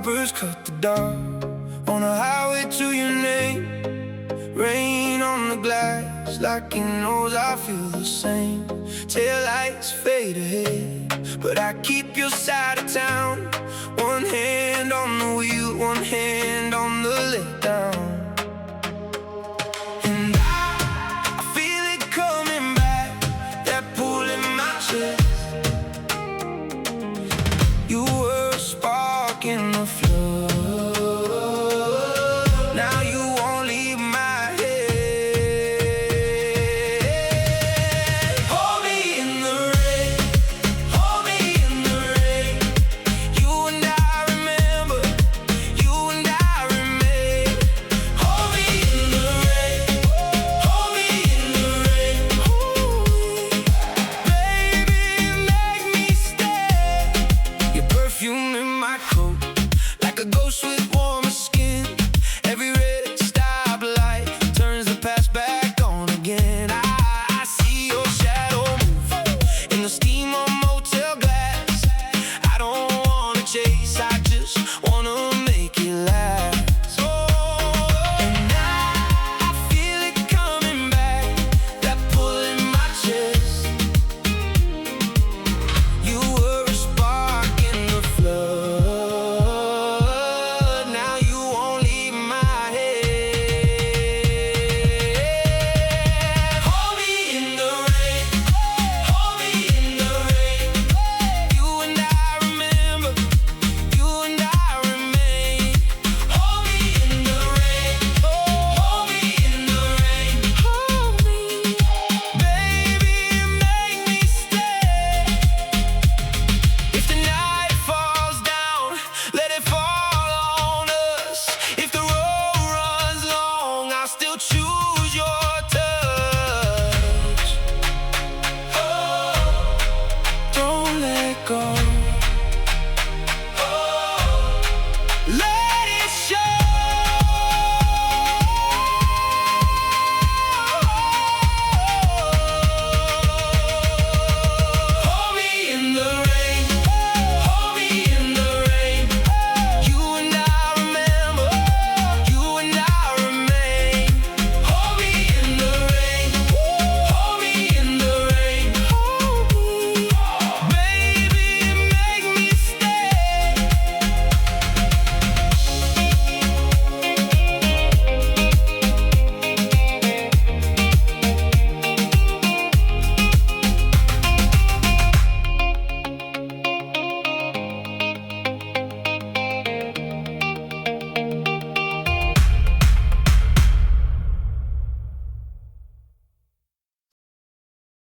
robbers cut the dark on a highway to your name. Rain on the glass like he knows I feel the same. Taillights fade ahead, but I keep your side of town. One hand on the wheel, one hand on the let down.